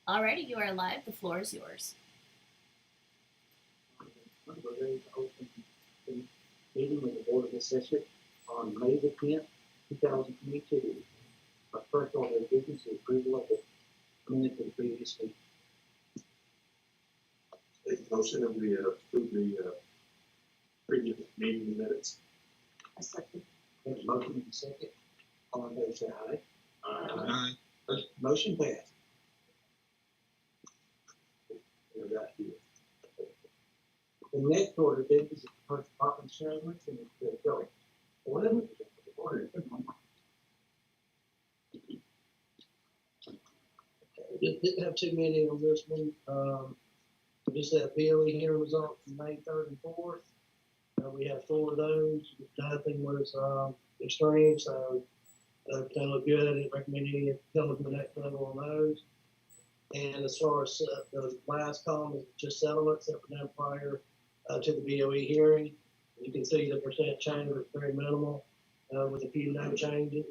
Alrighty, you are live. The floor is yours. We're ready to open the meeting of the Board of Assessors on May the 10th, 2022. Our first order of business is approval of the minutes of the previous week. Make a motion that we approve the previous meeting minutes. A second. There's a motion and a second. All in favor, say aye. Aye. Motion passed. We're right here. The next order of business is the first department settlements and it's going. Whatever. Didn't have too many on this one. We just had BOE hearing results from May 3rd and 4th. We have 4 of those. Nothing was extreme, so they look good. I didn't recommend any coming to the next level on those. And as far as the last column is just settlements that were done prior to the BOE hearing. You can see the percent change was very minimal, with a few no changes,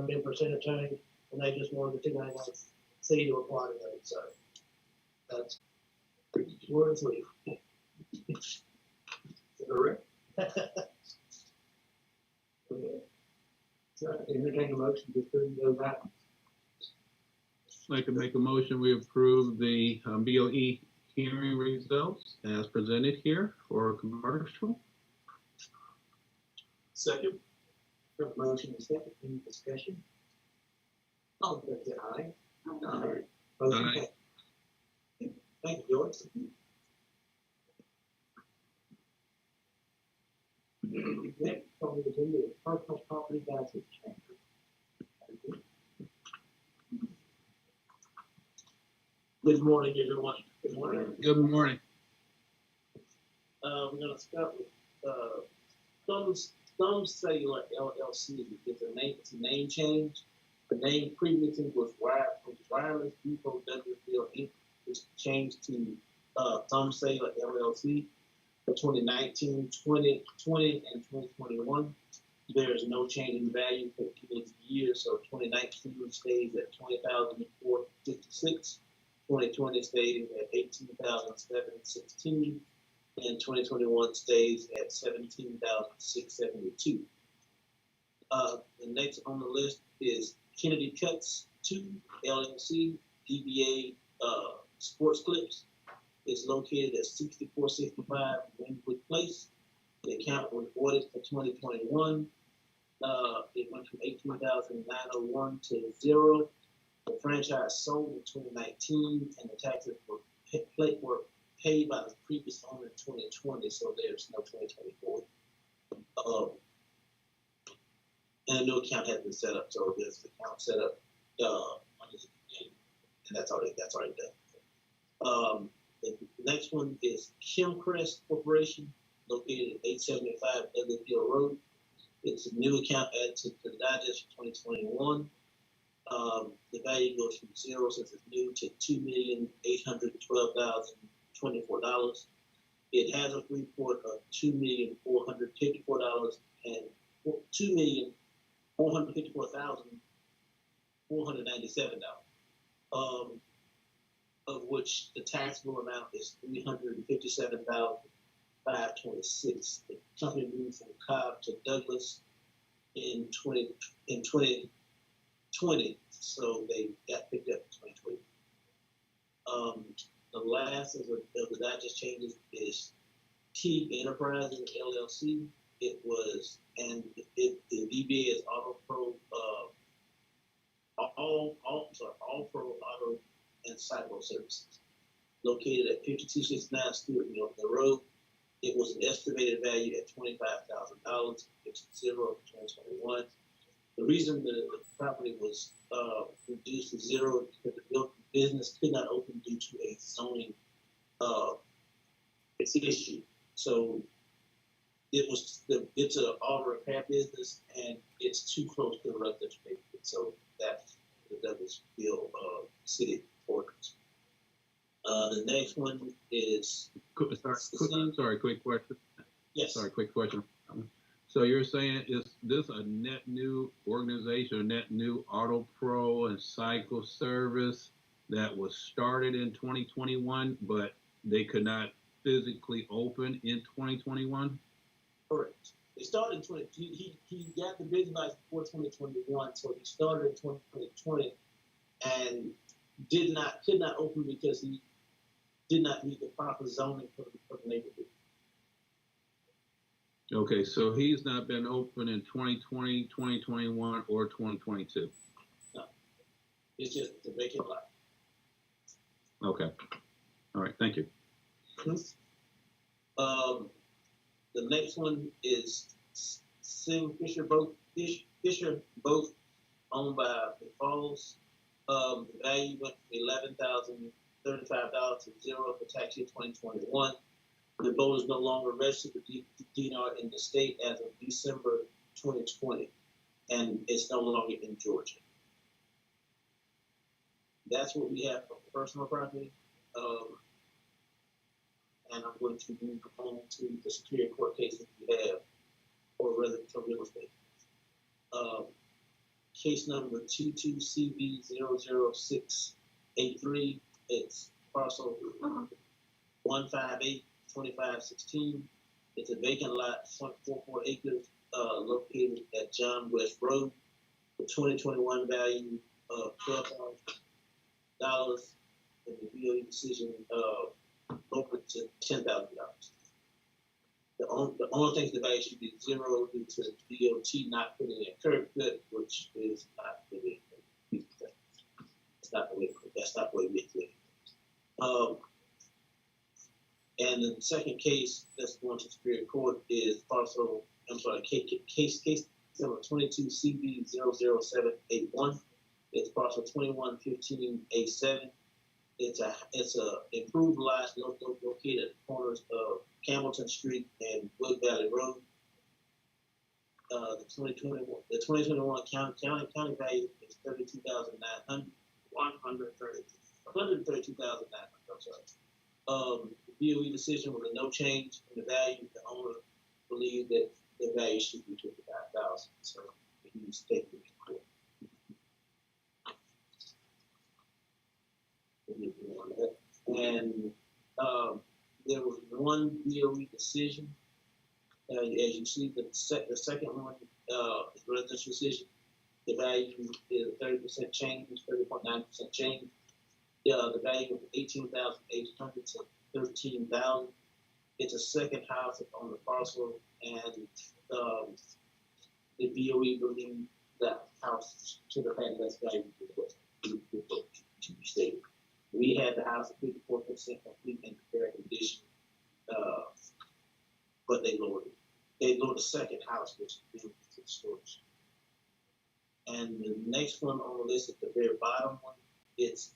in percent change, and they just wanted the 291C to apply to those. So that's words leave. Correct. So entertain a motion to approve those items. I'd like to make a motion, we approve the BOE hearing results as presented here for commercial. Second. Motion is second. Any discussion? All in favor, say aye. Aye. Motion Aye. passed. Thank you, George. Next on the agenda is personal property values change. Good morning, everyone. Good morning. Good morning. We're gonna start with Thumbs Cellular LLC. It's a name change. The name previously was Wireless Depot Douglasville Inc., which changed to Thumbs Cellular LLC for 2019, 2020, and 2021. There is no change in value for each year, so 2019 stays at $20,456. 2020 stays at $18,716, and 2021 stays at $17,672. The next on the list is Kennedy Cuts 2 LLC, DBA Sports Clips. It's located at 6465 Wynwood Place. The account was audited for 2021. It went from 18,901 to 0. The franchise sold in 2019, and the taxes were paid by the previous owner in 2020, so there's no 2024. And a new account has been set up, so there's an account set up, and that's already done. The next one is Kimcrest Corporation, located at 875 Douglasville Road. It's a new account added to the digest for 2021. The value goes from 0 since it's new to $2,812,024. It has a report of $2,454,000 and $2,454,497. Of which the taxable amount is $357,526. The company moved from Cobb to Douglas in 2020, so they got picked up in 2020. The last of the digest changes is Teague Enterprises LLC. It was, and the DBA is Auto Pro, All Pro Auto and Cyber Services, located at 5269 Stewart Mill Road. It was an estimated value at $25,000, which is 0 in 2021. The reason the property was reduced to 0 is because the business could not open due to a zoning issue. So it's an auto repair business, and it's too close to the residential neighborhood. So that's the Douglasville city ordinance. The next one is Sorry, quick question. yes. Sorry, quick question. So you're saying, is this a net new organization, a net new Auto Pro and Cycle Service? that was started in 2021, but they could not physically open in 2021? Correct. It started in 20. He got the business license before 2021, so he started in 2020 and could not open because he did not meet the proper zoning for the neighborhood. Okay, so he's not been open in 2020, 2021, or 2022? No, it's just a vacant lot. Okay. All right, thank you. The next one is Sim Fisher both owned by the Falls. The value went from $11,035 to zero for tax year 2021. The boat is no longer registered with DNR in the state as of December 2020, and it's no longer in Georgia. That's what we have for personal property. And I'm going to move on to the Superior Court case that we have for residential real estate. Case number 22CV00683. It's parcel 158-2516. It's a vacant lot, 0.44 acres, located at John West Road. The 2021 value of $12,000, and the BOE decision lowered to $10,000. The only thing the value should be zero due to the DOT not putting in curb cut, which is not the way. That's not the way we do it. And the second case that's going to Superior Court is case number 22CV00781. It's parcel 2115A7. It's a improved lot located at the corners of Campbellton Street and Wood Valley Road. The 2021 county value is $132,900. I'm sorry. The BOE decision was a no change in the value. The owner believed that the value should be $55,000. So he's taking it to court. And there was one BOE decision. As you see, the second one is residential decision. The value is 30% change, 30.9% change. The value of $18,800 to $13,000. It's a second house on the parcel, and the BOE believed that house should have had less value to be stated. We had the house at 54% complete and fair condition, but they lowered it. They lowered the second house, which is to the storage. And the next one on the list at the very bottom one, it's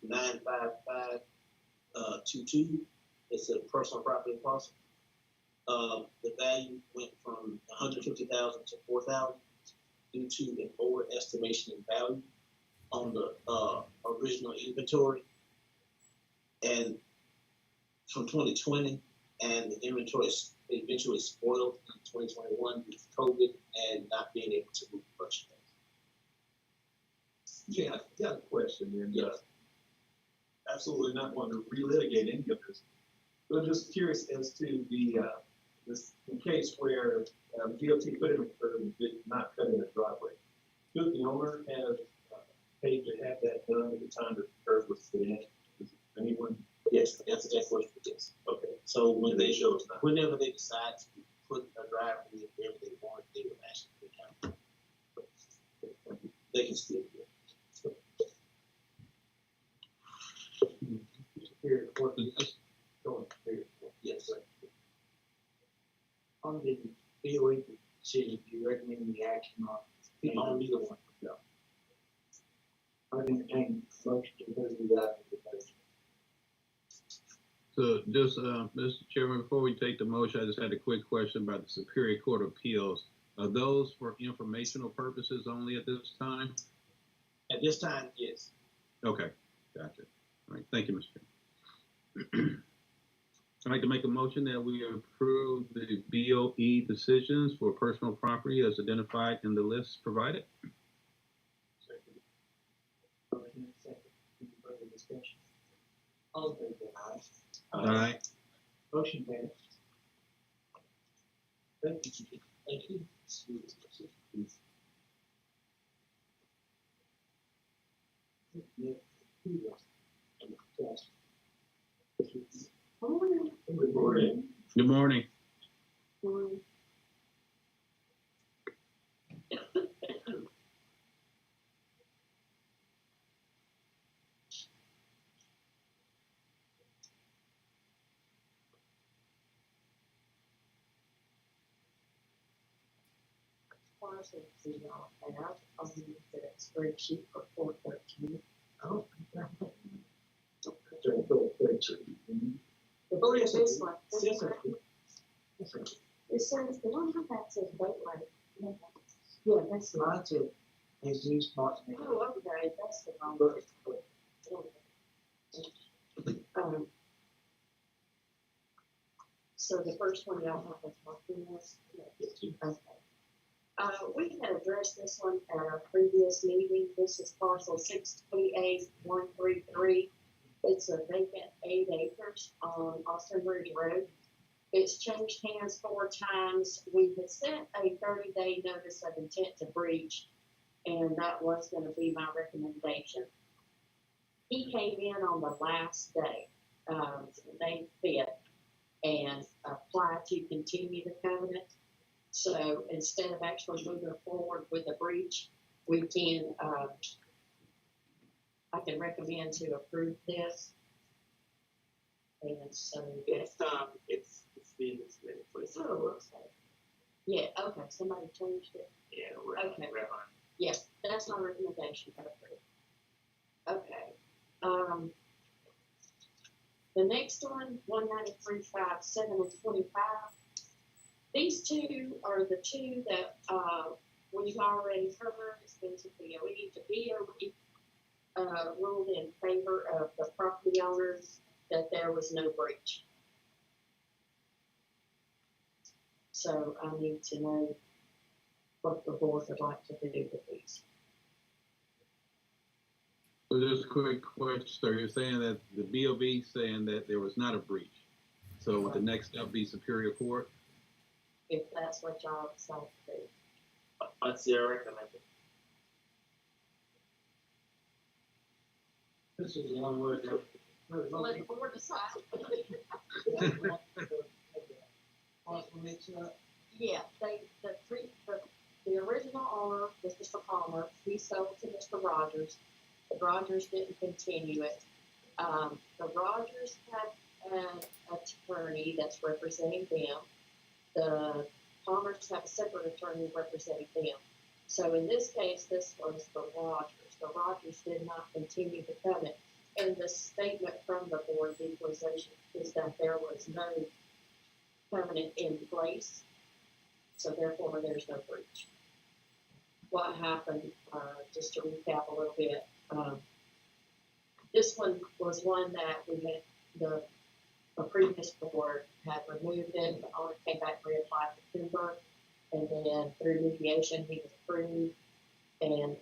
95522. It's a personal property parcel. The value went from $150,000 to $4,000 due to an overestimation in value on the original inventory, and from 2020, and the inventory eventually spoiled in 2021 due to COVID and not being able to move much. Yeah, I got a question, and Yes. absolutely not wanting to relitigate any of this, but I'm just curious as to the case where DOT put in a curb and did not cut in a driveway. Could the owner have paid to have that done at the time that the curb was put in? Does anyone? Yes, that's a question. Yes. Okay. So whenever they decide to put a driveway wherever they want, they would actually have. They can still do it. Superior Court, going to Superior Court. Yes. On the BOE decision, do you recommend the action on Either one. No. I entertain a motion to move that to the motion. So just, Mr. Chairman, before we take the motion, I just had a quick question about the Superior Court of Appeals. Are those for informational purposes only at this time? At this time, yes. Okay, gotcha. All right, thank you, Mr. Chairman. I'd like to make a motion that we approve the BOE decisions for personal property as identified in the list provided. Motion and second. All in favor? Aye. Motion passed. Thank you. Thank you. Good morning. Good morning. Parcel zero, and I'll use the spreadsheet for 413. Oh. Oh, yes, this one. Yes, sir. It says, the one that says boat rate. Yeah, that's the one. Mine too. Jesus Martin. Oh, okay, that's the wrong one. So the first one y'all have is marking this? Okay. We had addressed this one at our previous meeting. This is parcel 628133. It's a vacant 8 acres on Austin Ridge Road. It's changed hands 4 times. We had sent a 30-day notice of intent to breach, and that was going to be my recommendation. He came in on the last day, May 5th, and applied to continue the covenant. So instead of actually moving forward with a breach, we can, I can recommend to approve this. And so It's been displayed for the summer. okay. Yeah, okay, somebody changed it. Yeah, Okay. we're on. Yes, that's my recommendation to approve. Okay. The next one, 193.5, 7 and 25. These two are the two that we've already heard. It's been to BOE. The BOE ruled in favor of the property owners that there was no breach. So I need to know what the board would like to do with these. So just a quick question, sir. You're saying that the BOV saying that there was not a breach. So would the next step be Superior Court? If that's what y'all decide to do. What's your recommendation? This is the one where the. Let the board decide. Yeah, the original owner was Mr. Palmer. He sold to Mr. Rogers. The Rogers didn't continue it. The Rogers have an attorney that's representing them. The Palmers have a separate attorney representing them. So in this case, this was the Rogers. The Rogers did not continue the covenant. And the statement from the Board of Equalization is that there was no covenant in place. So therefore, there's no breach. What happened, just to recap a little bit, this one was one that we had, the previous board had removed it, the owner came back, reapplied for timber, and then through mediation, he was approved, and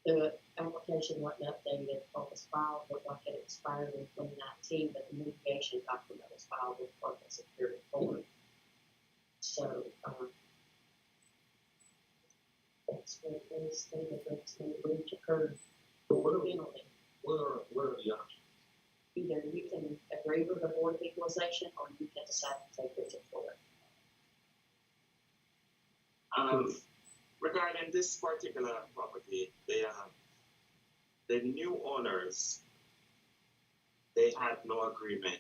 the application wasn't updated or was filed, looked like it expired in 2019, but the mediation document was filed with Florida Superior Court. So, that's what they stated, that's when the breach occurred. So what are Penalty. what are the options? Either you can agree with the Board of Equalization, or you can decide to take it to court. Regarding this particular property, the new owners, they had no agreement.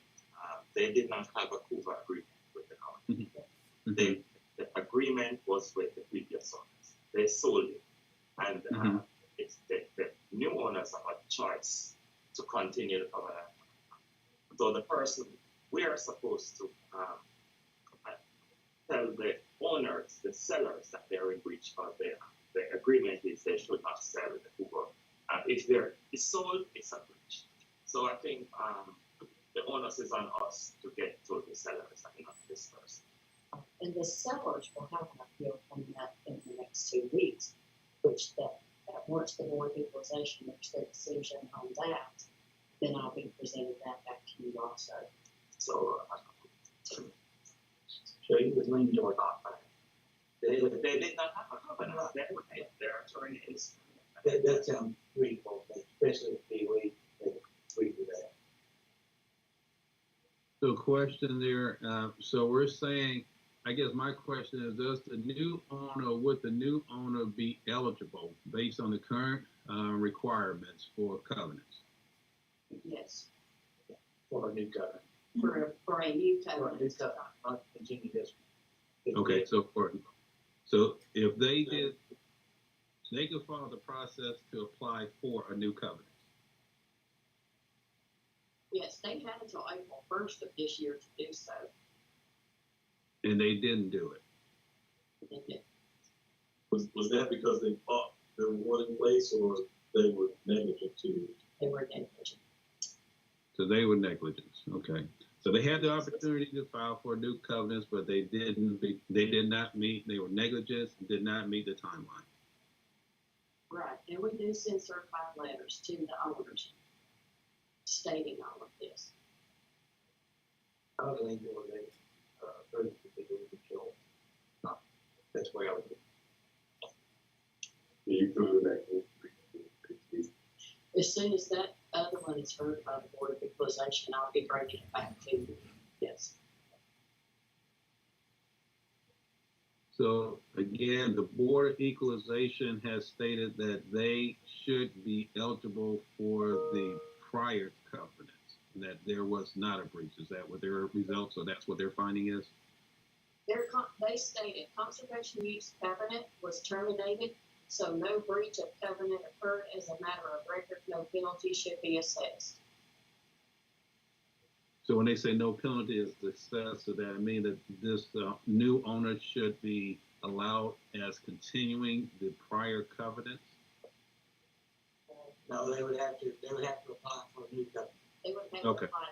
They did not have a CUVA agreement with the county. Mm-hmm. The agreement was with the previous owners. They sold it, and it's the new owners have a choice to continue the covenant. So the person, we are supposed to tell the owners, the sellers, that they're in breach of the agreement is they should not sell the CUVA. If it's sold, it's a breach. So I think the onus is on us to get to the sellers and not this person. And the sellers will have an appeal coming up in the next 2 weeks. which that once the board of equalization makes their decision on that, then I'll be presenting that back to you also. So, so you was leaning toward that. They did not have a comment about that, but their attorney is. That sounds reasonable, especially if we agree with that. So question there, so we're saying, I guess my question is, would the new owner be eligible based on the current requirements for covenants? Yes, For a new covenant. for a new For a new covenant. covenant, not continue this. Okay, so if they did, they could follow the process to apply for a new covenant. Yes, they had until April 1st of this year to do so. And they didn't do it. They did. Was that because they thought there was one in place, or they were negligent to? They were negligent. So they were negligent. Okay. So they had the opportunity to file for new covenants, but they did not meet, they were negligent, did not meet the timeline. Right, and we do send certified letters to the owners stating all of this. I was leaning toward that, further particular control. That's where I would. You threw that. As soon as that other one is heard by the Board of Equalization, I'll be bringing it back to you. Yes. So again, the Board of Equalization has stated that they should be eligible for the prior covenants, and that there was not a breach. Is that what their results, so that's what their finding is? They stated conservation use covenant was terminated, so no breach of covenant occurred. As a matter of record, no penalty should be assessed. So when they say no penalty is assessed, so that mean that this new owner should be allowed as continuing the prior covenants? No, they would have to apply for a new covenant. They would have to Okay. apply.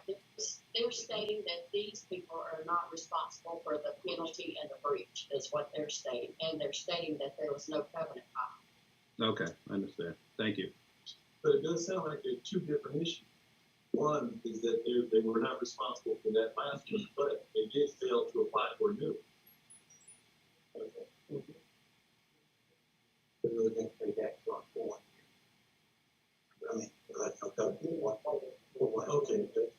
They're stating that these people are not responsible for the penalty and the breach, is what they're stating. And they're stating that there was no covenant filed. Okay, I understand. Thank you. But it does sound like there are two different issues. One is that they were not responsible for that last one, but they did fail to apply for a new. Okay. They really didn't pay that for one. I mean, that's no covenant for one. Okay, good.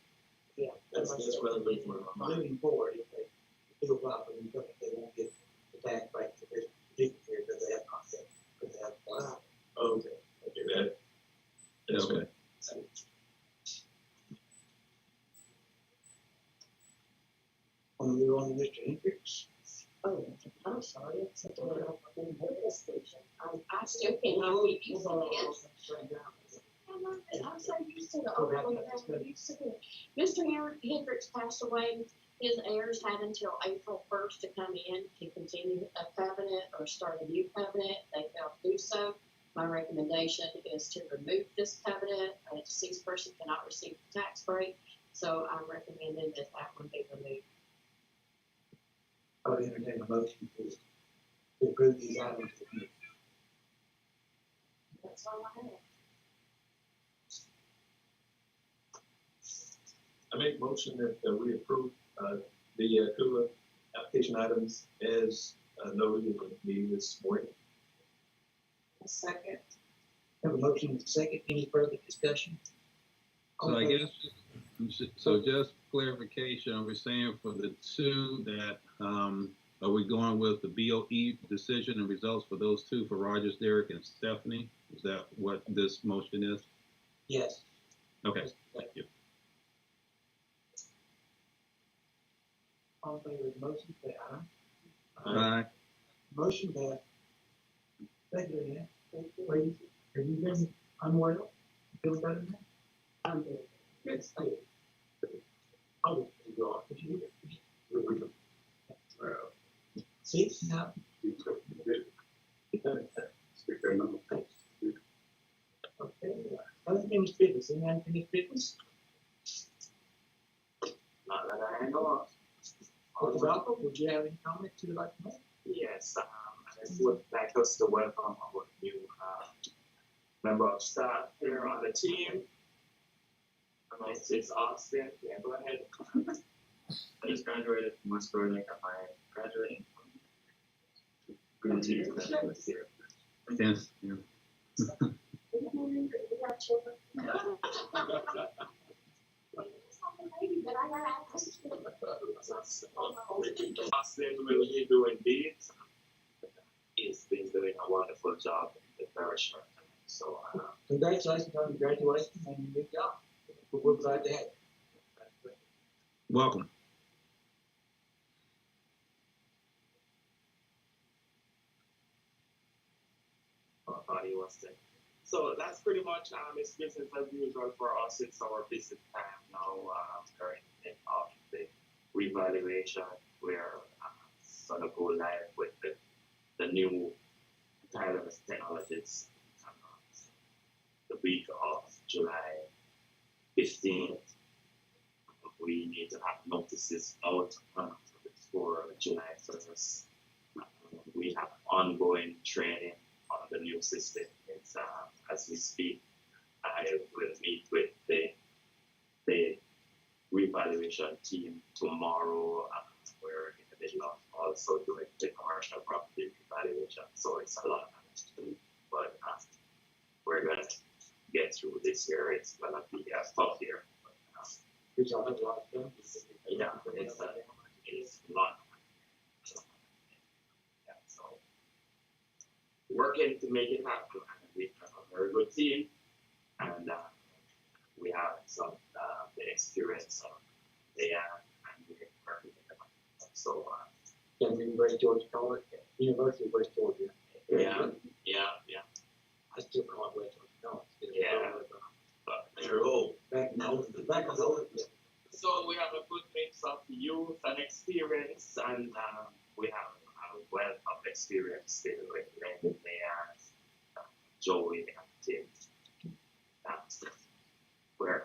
Yeah. That's what I'm looking for. Moving forward, if they do apply for a new covenant, they won't get the tax break for this particular year because they have not yet, because they have applied. Okay, okay, that's Okay. good. Want to move on to Mr. Hendricks? Oh, I'm sorry, it's a little decision. I still cannot keep using it. I'm so used to the old one that I'm used to it. Mr. Hendricks passed away. His heirs had until April 1st to come in to continue a covenant or start a new covenant. They failed to do so. My recommendation is to remove this covenant. A deceased person cannot receive the tax break, so I'm recommending that one be removed. I would entertain a motion to approve these items. That's all I have. I make a motion that we approve the CULA application items as noted in the meeting this morning. A second. Have a motion and a second. Any further discussion? So I guess, so just clarification, we're saying for the two that, are we going with the BOE decision and results for those two, for Rogers, Derrick, and Stephanie? Is that what this motion is? Yes. Okay, thank you. All in favor of the motion, say aye. Aye. Motion passed. Thank you, Ann. Ladies, have you been unwell? Feel better now? I'm good. Yes, thank you. I will go off if you need it. See, now. Okay, unfinished business, any unfinished business? Not that I handle. Mr. Rocco, would you have any comments you'd like to make? Yes, I would like us to welcome our new member of staff here on the team. It's Austin. Yeah, go ahead. I just graduated from West Berlin. I graduating from good team. Yes, yeah. Austin will be doing this. He's been doing a wonderful job in the very short time. So, Congratulations on your graduation and your new job. We're glad to have you. Welcome. Body was there. So that's pretty much it's business as usual for us. It's our business time now. Currently of the revaluation, we're sort of go live with the new Tyler's technologies the week of July 15th. We need to have notices out for July 1st. We have ongoing training on the new system. It's as we speak. I will meet with the revaluation team tomorrow. We're in the middle of also doing the commercial property revaluation, so it's a lot to do. But we're gonna get through this year. It's gonna be a tough year. Good job. Have a lot of fun. Yeah, it's a lot. Yeah, so working to make it happen. And we have a very good team, and we have some the experience of AI, and we're working with them. So Came from West Georgia College, University of West Georgia. yeah. I still call it West Georgia College. Yeah. But they're old. Back in the old. So we have a good mix of youth and experience, and we have a wealth of experience still with Landon there, Joey and Tim. We're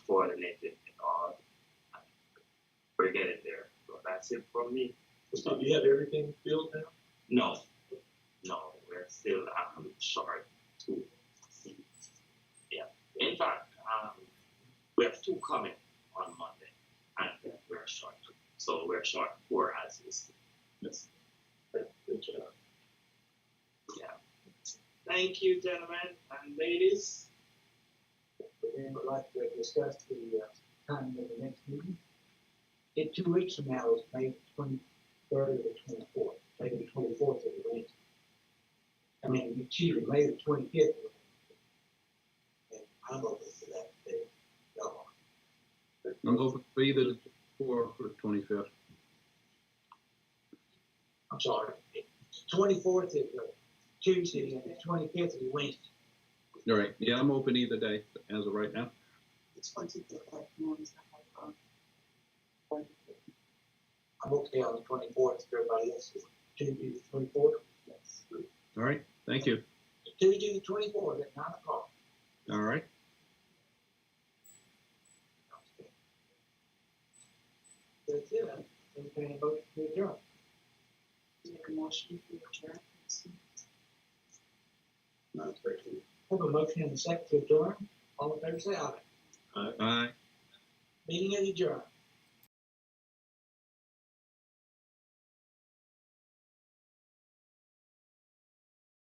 coordinated in all. We're getting there. So that's it from me. So do you have everything filled now? No, we're still short 2 seats. Yeah. In fact, we have 2 coming on Monday, and then we're short 2. So we're short 4 as we speak. Yes. Good job. Yeah. Thank you, gentlemen and ladies. We would like to discuss the timing of the next meeting. In 2 weeks from now is May 23rd or the 24th. Maybe the 24th of the Wednesday. I mean, excuse me, May the 25th. And I'm open to that day. No. I'm open for either the 4th or the 25th. I'm sorry. 24th is Tuesday and the 25th is Wednesday. All right. Yeah, I'm open either day as of right now. I'm okay on the 24th. Everybody else is Tuesday the 24th. Yes. All right. Thank you. Tuesday the 24th at 9 o'clock. All right. That's it. Entertain a motion to adjourn. Make a motion to adjourn. No, it's very good. Have a motion and a second to adjourn. All in favor, say aye. Bye. Meeting is adjourned.